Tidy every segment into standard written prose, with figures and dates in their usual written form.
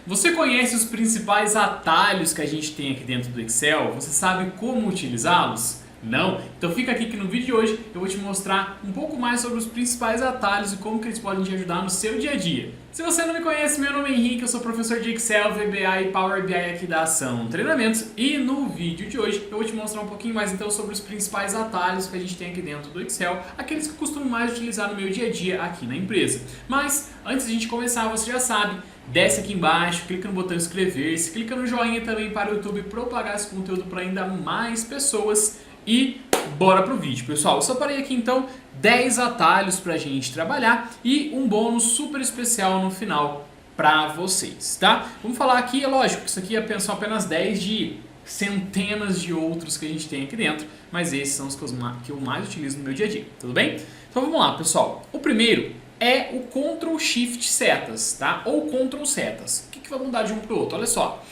Você conhece os principais atalhos que a gente tem aqui dentro do Excel? Você sabe como utilizá-los? Não? Então fica aqui que no vídeo de hoje eu vou te mostrar um pouco mais sobre os principais atalhos e como que eles podem te ajudar no seu dia a dia. Se você não me conhece, meu nome é Henrique, eu sou professor de Excel, VBA e Power BI aqui da Ação Treinamentos, e no vídeo de hoje eu vou te mostrar um pouquinho mais então sobre os principais atalhos que a gente tem aqui dentro do Excel, aqueles que eu costumo mais utilizar no meu dia a dia aqui na empresa. Mas antes de a gente começar, você já sabe, desce aqui embaixo, clica no botão inscrever-se, clica no joinha também para o YouTube propagar esse conteúdo para ainda mais pessoas e bora pro vídeo, pessoal. Eu separei aqui então 10 atalhos pra gente trabalhar e um bônus super especial no final pra vocês, tá? Vamos falar aqui, é lógico que isso aqui são apenas 10 de centenas de outros que a gente tem aqui dentro, mas esses são os que eu mais utilizo no meu dia a dia, tudo bem? Então vamos lá, pessoal. O primeiro é o Ctrl Shift setas, tá? Ou Ctrl setas. O que vai mudar de um pro outro? Olha só.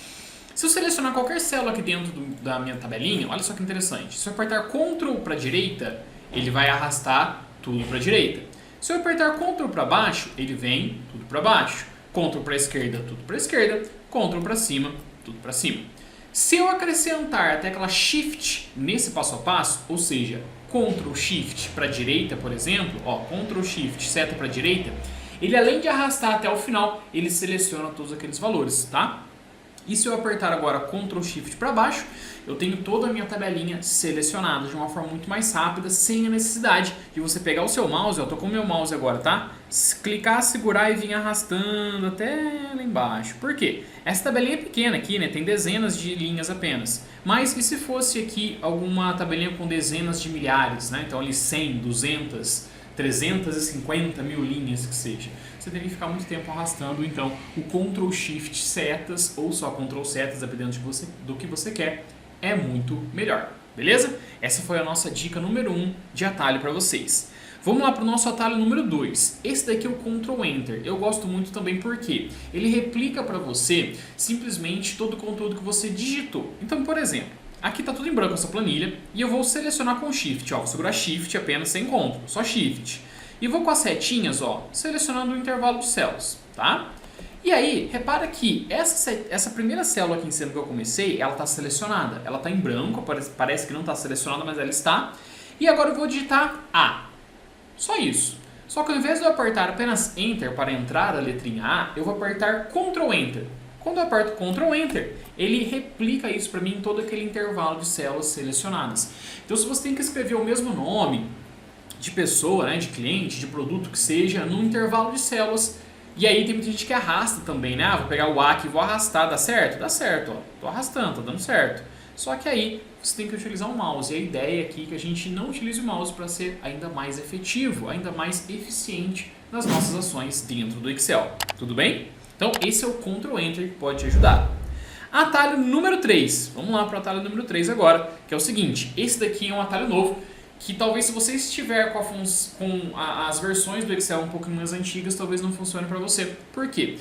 Se eu selecionar qualquer célula aqui dentro da minha tabelinha, olha só que interessante. Se eu apertar Ctrl para a direita, ele vai arrastar tudo para a direita. Se eu apertar Ctrl para baixo, ele vem tudo para baixo. Ctrl para a esquerda, tudo para a esquerda. Ctrl para cima, tudo para cima. Se eu acrescentar a tecla Shift nesse passo a passo, ou seja, Ctrl Shift para a direita, por exemplo, ó, Ctrl Shift, seta para a direita, ele além de arrastar até o final, ele seleciona todos aqueles valores, tá? E se eu apertar agora Ctrl Shift para baixo, eu tenho toda a minha tabelinha selecionada de uma forma muito mais rápida, sem a necessidade de você pegar o seu mouse, eu tô com o meu mouse agora, tá? Clicar, segurar e vir arrastando até lá embaixo. Por quê? Essa tabelinha é pequena aqui, né? Tem dezenas de linhas apenas. Mas e se fosse aqui alguma tabelinha com dezenas de milhares, né? Então ali 100, 200... 350 mil linhas que seja. Você tem que ficar muito tempo arrastando, então, o Ctrl Shift setas, ou só Ctrl setas, dependendo do que você quer, é muito melhor, beleza? Essa foi a nossa dica número 1 de atalho para vocês. Vamos lá para o nosso atalho número 2. Esse daqui é o Ctrl Enter. Eu gosto muito também porque ele replica para você simplesmente todo o conteúdo que você digitou. Então, por exemplo, aqui está tudo em branco essa planilha e eu vou selecionar com Shift, ó, vou segurar Shift apenas sem Ctrl, só Shift. E vou com as setinhas, ó, selecionando o intervalo de células, tá? E aí, repara que essa primeira célula aqui em cima que eu comecei, ela está selecionada, ela está em branco, parece que não está selecionada, mas ela está. E agora eu vou digitar A, só isso. Só que ao invés de eu apertar apenas Enter para entrar a letrinha A, eu vou apertar Ctrl Enter. Quando eu aperto Ctrl Enter, ele replica isso para mim em todo aquele intervalo de células selecionadas. Então, se você tem que escrever o mesmo nome de pessoa, né, de cliente, de produto que seja, num intervalo de células, e aí tem muita gente que arrasta também, né? Ah, vou pegar o A aqui e vou arrastar, dá certo? Dá certo, ó. Tô arrastando, tá dando certo. Só que aí você tem que utilizar o mouse. E a ideia aqui é que a gente não utilize o mouse para ser ainda mais efetivo, ainda mais eficiente nas nossas ações dentro do Excel. Tudo bem? Então, esse é o Ctrl Enter que pode te ajudar. Atalho número 3. Vamos lá para o atalho número 3 agora, que é o seguinte. Esse daqui é um atalho novo, que talvez se você estiver com as versões do Excel um pouco mais antigas, talvez não funcione para você. Por quê?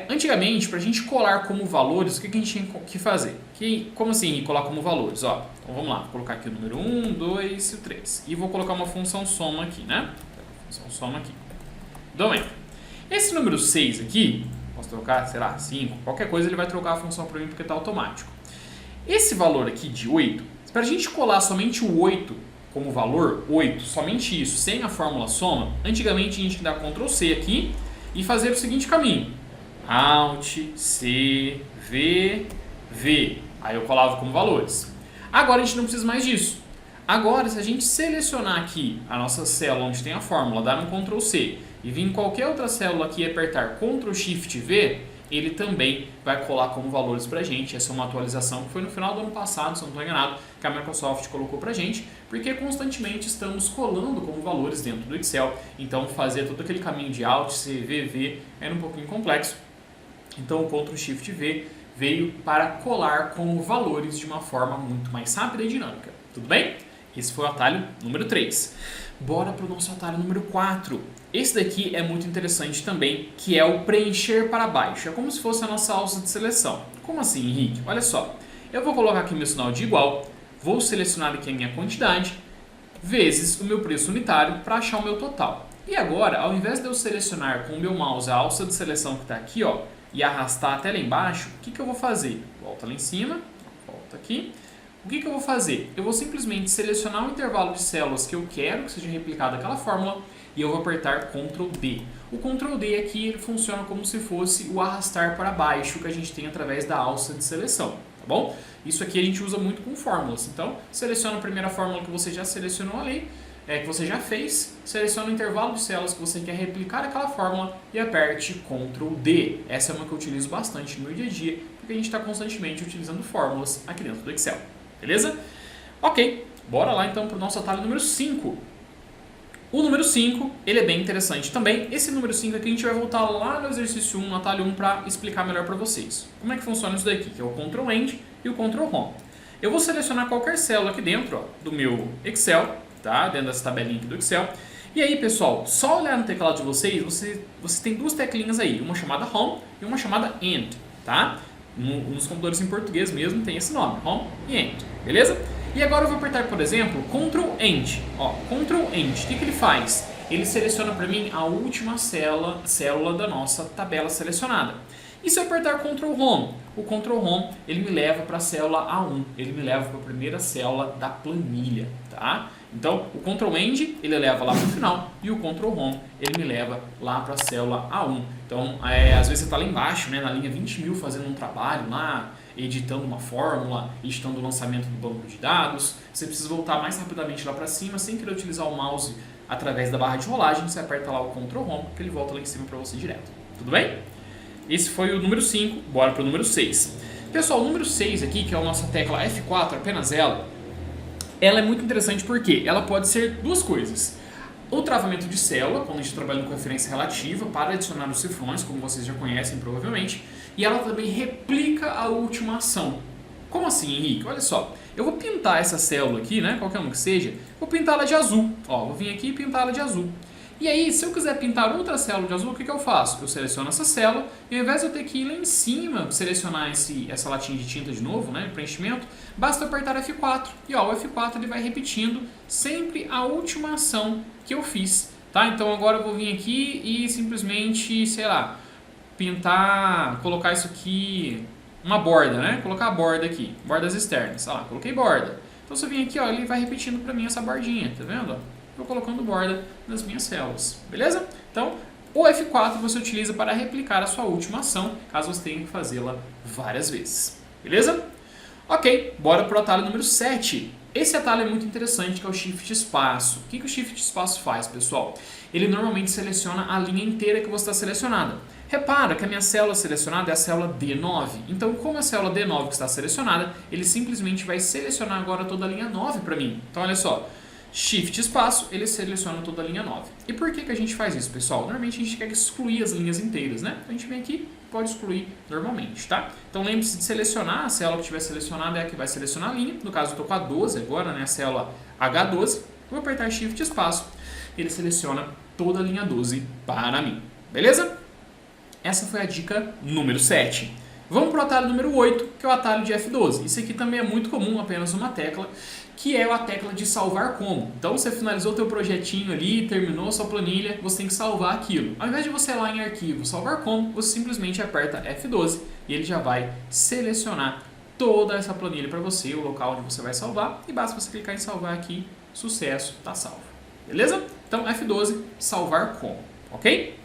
Antigamente, para a gente colar como valores, o que a gente tinha que fazer? Como assim colar como valores? Ó, então vamos lá, vou colocar aqui o número 1, 2 e o 3. E vou colocar uma função soma aqui, né? Função soma aqui. Dou Enter. Esse número 6 aqui, posso trocar, sei lá, 5, qualquer coisa ele vai trocar a função para mim porque está automático. Esse valor aqui de 8, para a gente colar somente o 8 como valor, 8, somente isso, sem a fórmula soma, antigamente a gente dá Ctrl C aqui e fazer o seguinte caminho. Alt, C, V, V. Aí eu colava como valores. Agora a gente não precisa mais disso. Agora, se a gente selecionar aqui a nossa célula onde tem a fórmula, dar um Ctrl C e vir em qualquer outra célula aqui e apertar Ctrl Shift V, ele também vai colar como valores pra gente. Essa é uma atualização que foi no final do ano passado, se eu não estou enganado, que a Microsoft colocou pra gente, porque constantemente estamos colando como valores dentro do Excel. Então, fazer todo aquele caminho de Alt, C, V, V era um pouquinho complexo. Então, o Ctrl Shift V veio para colar como valores de uma forma muito mais rápida e dinâmica. Tudo bem? Esse foi o atalho número 3. Bora para o nosso atalho número 4. Esse daqui é muito interessante também, que é o preencher para baixo. É como se fosse a nossa alça de seleção. Como assim, Henrique? Olha só. Eu vou colocar aqui meu sinal de igual, vou selecionar aqui a minha quantidade, vezes o meu preço unitário para achar o meu total. E agora, ao invés de eu selecionar com o meu mouse a alça de seleção que está aqui, ó, e arrastar até lá embaixo, o que eu vou fazer? Volta lá em cima, volta aqui. O que eu vou fazer? Eu vou simplesmente selecionar o intervalo de células que eu quero que seja replicada aquela fórmula e eu vou apertar Ctrl D. O Ctrl D aqui ele funciona como se fosse o arrastar para baixo que a gente tem através da alça de seleção, tá bom? Isso aqui a gente usa muito com fórmulas. Então, seleciona a primeira fórmula que você já selecionou ali, que você já fez, seleciona o intervalo de células que você quer replicar aquela fórmula e aperte Ctrl D. Essa é uma que eu utilizo bastante no meu dia a dia, porque a gente está constantemente utilizando fórmulas aqui dentro do Excel. Beleza? Ok, bora lá então para o nosso atalho número 5. O número 5, ele é bem interessante também. Esse número 5 aqui a gente vai voltar lá no exercício 1, no atalho 1, para explicar melhor para vocês. Como é que funciona isso daqui, que é o Ctrl End e o Ctrl Home. Eu vou selecionar qualquer célula aqui dentro do meu Excel, tá? Dentro dessa tabelinha aqui do Excel. E aí, pessoal, só olhar no teclado de vocês, você tem duas teclinhas aí, uma chamada Home e uma chamada End, tá? Nos computadores em português mesmo tem esse nome, Home e End, beleza? E agora eu vou apertar, por exemplo, Ctrl End. Ó, Ctrl End, o que ele faz? Ele seleciona para mim a última célula da nossa tabela selecionada. E se eu apertar Ctrl Home? O Ctrl Home ele me leva para a célula A1, ele me leva para a primeira célula da planilha, tá? Então, o Ctrl End ele leva lá para o final e o Ctrl Home ele me leva lá para a célula A1. Então, às vezes você está lá embaixo, né, na linha 20.000 fazendo um trabalho lá, editando uma fórmula, editando o lançamento do banco de dados, você precisa voltar mais rapidamente lá para cima, sem querer utilizar o mouse através da barra de rolagem, você aperta lá o Ctrl Home, que ele volta lá em cima para você direto. Tudo bem? Esse foi o número 5, bora para o número 6. Pessoal, o número 6 aqui, que é a nossa tecla F4, apenas ela é muito interessante porque ela pode ser duas coisas. O travamento de célula, quando a gente trabalha com referência relativa, para adicionar os cifrões, como vocês já conhecem provavelmente, e ela também replica a última ação. Como assim, Henrique? Olha só, eu vou pintar essa célula aqui, né, qualquer uma que seja, vou pintar ela de azul. Ó, vou vir aqui e pintar ela de azul. E aí, se eu quiser pintar outra célula de azul, o que eu faço? Eu seleciono essa célula e ao invés de eu ter que ir lá em cima, selecionar essa latinha de tinta de novo, né, preenchimento, basta eu apertar F4. E ó, o F4 ele vai repetindo sempre a última ação que eu fiz. Tá? Então agora eu vou vir aqui e simplesmente, sei lá, pintar, colocar isso aqui, uma borda, né? Colocar a borda aqui, bordas externas. Olha lá, coloquei borda. Então se eu vir aqui, ó, ele vai repetindo para mim essa bordinha, tá vendo? Vou colocando borda nas minhas células, beleza? Então, o F4 você utiliza para replicar a sua última ação, caso você tenha que fazê-la várias vezes, beleza? Ok, bora para o atalho número 7. Esse atalho é muito interessante, que é o Shift Espaço. O que o Shift Espaço faz, pessoal? Ele normalmente seleciona a linha inteira que você está selecionada. Repara que a minha célula selecionada é a célula D9. Então, como a célula D9 que está selecionada, ele simplesmente vai selecionar agora toda a linha 9 para mim. Então, olha só. Shift Espaço, ele seleciona toda a linha 9. E por que a gente faz isso, pessoal? Normalmente a gente quer excluir as linhas inteiras, né? Então a gente vem aqui, pode excluir normalmente, tá? Então lembre-se de selecionar, a célula que estiver selecionada é a que vai selecionar a linha. No caso eu estou com a 12 agora, né? A célula H12. Vou apertar Shift Espaço, ele seleciona toda a linha 12 para mim. Beleza? Essa foi a dica número 7. Vamos para o atalho número 8, que é o atalho de F12. Isso aqui também é muito comum, apenas uma tecla, que é a tecla de salvar como. Então você finalizou o teu projetinho ali, terminou a sua planilha, você tem que salvar aquilo. Ao invés de você ir lá em arquivo, salvar como, você simplesmente aperta F12 e ele já vai selecionar toda essa planilha para você, o local onde você vai salvar, e basta você clicar em salvar aqui, sucesso, está salvo. Beleza? Então F12, salvar como, ok?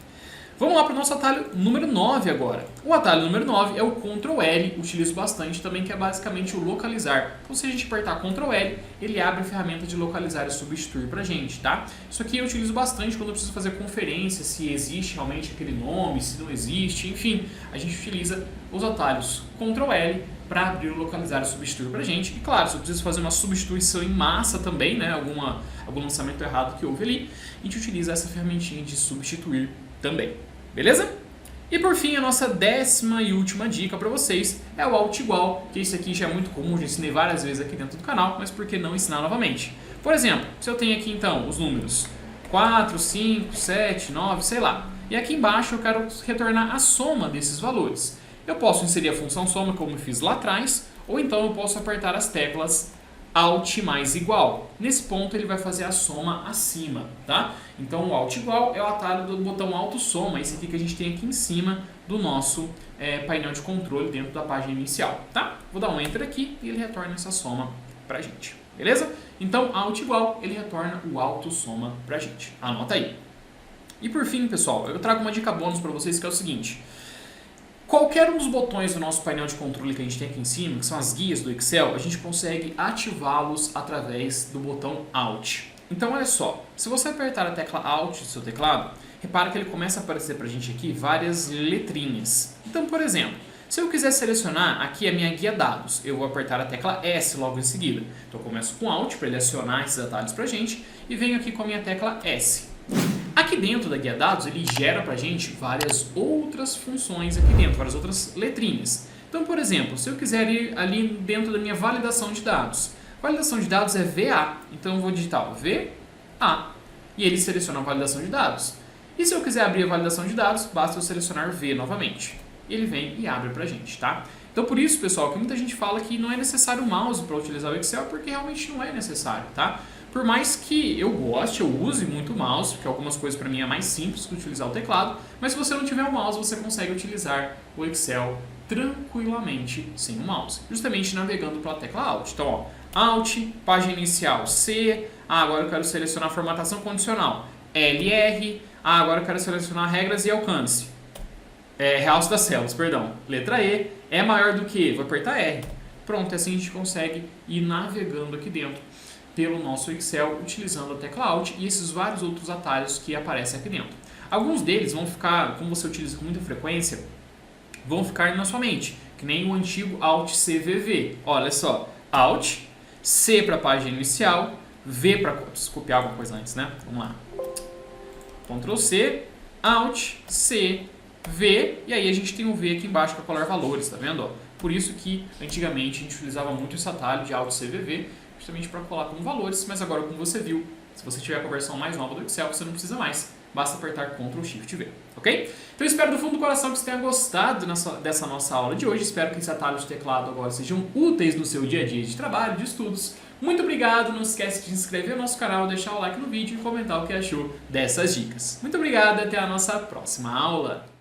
Vamos lá para o nosso atalho número 9 agora. O atalho número 9 é o Ctrl L, utilizo bastante também, que é basicamente o localizar. Então se a gente apertar Ctrl L, ele abre a ferramenta de localizar e substituir para a gente, tá? Isso aqui eu utilizo bastante quando eu preciso fazer conferência, se existe realmente aquele nome, se não existe, enfim. A gente utiliza os atalhos Ctrl L para abrir o localizar e substituir para a gente. E claro, se eu preciso fazer uma substituição em massa também, né, algum lançamento errado que houve ali, a gente utiliza essa ferramentinha de substituir também, beleza? E por fim, a nossa 10ª e última dica para vocês é o Alt igual, que isso aqui já é muito comum, já ensinei várias vezes aqui dentro do canal, mas por que não ensinar novamente? Por exemplo, se eu tenho aqui então os números 4, 5, 7, 9, sei lá, e aqui embaixo eu quero retornar a soma desses valores. Eu posso inserir a função soma como eu fiz lá atrás, ou então eu posso apertar as teclas Alt mais igual. Nesse ponto ele vai fazer a soma acima, tá? Então o Alt igual é o atalho do botão Alto Soma, esse aqui que a gente tem aqui em cima do nosso painel de controle dentro da página inicial, tá? Vou dar um Enter aqui e ele retorna essa soma pra gente, beleza? Então Alt igual, ele retorna o Alto Soma pra gente. Anota aí. E por fim, pessoal, eu trago uma dica bônus para vocês que é o seguinte. Qualquer um dos botões do nosso painel de controle que a gente tem aqui em cima, que são as guias do Excel, a gente consegue ativá-los através do botão Alt. Então olha só, se você apertar a tecla Alt do seu teclado, repara que ele começa a aparecer pra gente aqui várias letrinhas. Então, por exemplo, se eu quiser selecionar aqui a minha guia dados, eu vou apertar a tecla S logo em seguida. Então eu começo com Alt para ele acionar esses atalhos pra gente e venho aqui com a minha tecla S. Aqui dentro da guia dados, ele gera pra gente várias outras funções aqui dentro, várias outras letrinhas. Então, por exemplo, se eu quiser ir ali dentro da minha validação de dados, validação de dados é VA, então eu vou digitar VA e ele seleciona a validação de dados. E se eu quiser abrir a validação de dados, basta eu selecionar V novamente. Ele vem e abre pra gente, tá? Então por isso, pessoal, que muita gente fala que não é necessário o mouse para utilizar o Excel, porque realmente não é necessário, tá? Por mais que eu goste, eu use muito o mouse, porque algumas coisas para mim é mais simples que utilizar o teclado, mas se você não tiver o mouse, você consegue utilizar o Excel tranquilamente sem o mouse, justamente navegando pela tecla Alt. Então, ó, Alt, página inicial, C, agora eu quero selecionar formatação condicional, LR, agora eu quero selecionar regras e alcance, realce das células, perdão, letra E, é maior do que, vou apertar R. Pronto, assim a gente consegue ir navegando aqui dentro pelo nosso Excel, utilizando a tecla Alt e esses vários outros atalhos que aparecem aqui dentro. Alguns deles vão ficar, como você utiliza com muita frequência, vão ficar na sua mente, que nem o antigo Alt CVV. Olha só, Alt, C para a página inicial, V para... Preciso copiar alguma coisa antes, né? Vamos lá. Ctrl C, Alt, C, V, e aí a gente tem o V aqui embaixo para colar valores, tá vendo? Ó? Por isso que antigamente a gente utilizava muito esse atalho de Alt CVV, justamente para colar como valores, mas agora, como você viu, se você tiver com a versão mais nova do Excel, você não precisa mais, basta apertar Ctrl Shift V, ok? Então eu espero do fundo do coração que você tenha gostado dessa nossa aula de hoje, espero que esses atalhos de teclado agora sejam úteis no seu dia a dia de trabalho, de estudos. Muito obrigado, não esquece de se inscrever no nosso canal, deixar o like no vídeo e comentar o que achou dessas dicas. Muito obrigado e até a nossa próxima aula!